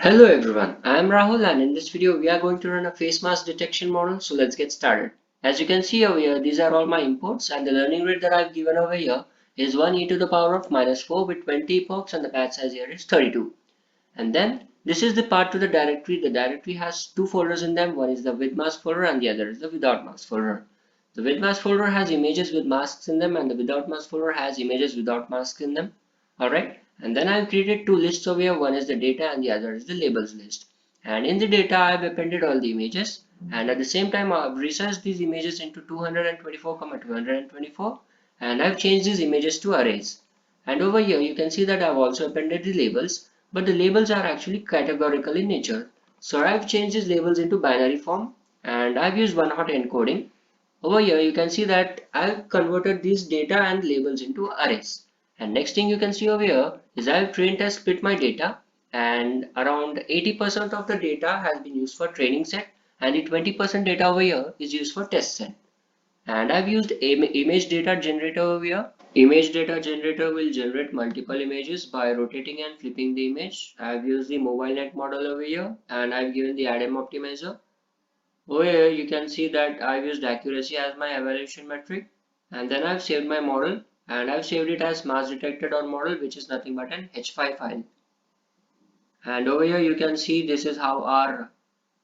Hello everyone, I am Rahul and in this video we are going to run a face mask detection model, so let's get started. As you can see over here, these are all my inputs and the learning rate that I've given over here is 1 e to the power of -4 with 20 epochs and the batch size here is 32. And then this is the part to the directory. The directory has two folders in them, one is the with mask folder and the other is the without mask folder. The with mask folder has images with masks in them and the without mask folder has images without masks in them. Alright, and then I've created two lists over here. One is the data and the other is the labels list. And in the data, I've appended all the images. And at the same time, I've resized these images into 224, 224. And I've changed these images to arrays. And over here, you can see that I've also appended the labels, but the labels are actually categorical in nature. So I've changed these labels into binary form and I've used one-hot encoding. Over here, you can see that I've converted these data and labels into arrays. And next thing you can see over here is I've train test split my data and around 80% of the data has been used for training set and the 20% data over here is used for test set. And I've used image data generator over here. Image data generator will generate multiple images by rotating and flipping the image. I've used the mobile net model over here and I've given the ADAM optimizer. Over here you can see that I've used accuracy as my evaluation metric and then I've saved my model and I've saved it as mask detected.model, which is nothing but an H5 file. And over here you can see this is how our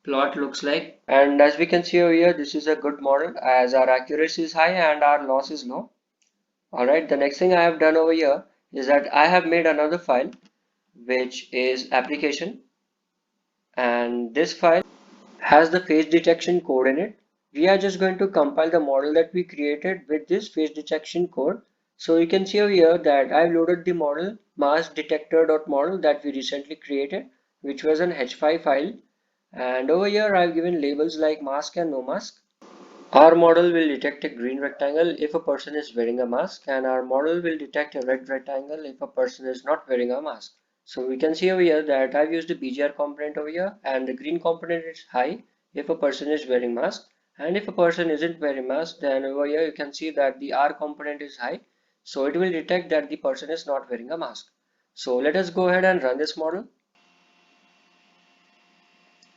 plot looks like, and as we can see over here, this is a good model as our accuracy is high and our loss is low. Alright, the next thing I have done over here is that I have made another file which is application, and this file has the face detection code in it. We are just going to compile the model that we created with this face detection code. So you can see over here that I've loaded the model mask detector.model that we recently created, which was an H5 file. And over here I've given labels like mask and no mask. Our model will detect a green rectangle if a person is wearing a mask, and our model will detect a red rectangle if a person is not wearing a mask. So we can see over here that I've used a BGR component over here, and the green component is high if a person is wearing mask, and if a person isn't wearing mask, then over here you can see that the R component is high, so it will detect that the person is not wearing a mask. So let us go ahead and run this model.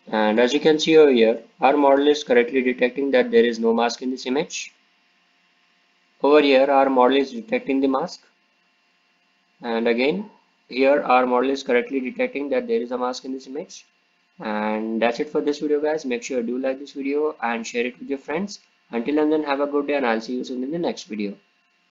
And as you can see over here, our model is correctly detecting that there is no mask in this image. Over here, our model is detecting the mask. And again, here our model is correctly detecting that there is a mask in this image. And that's it for this video, guys. Make sure you do like this video and share it with your friends. Until then, have a good day and I'll see you soon in the next video.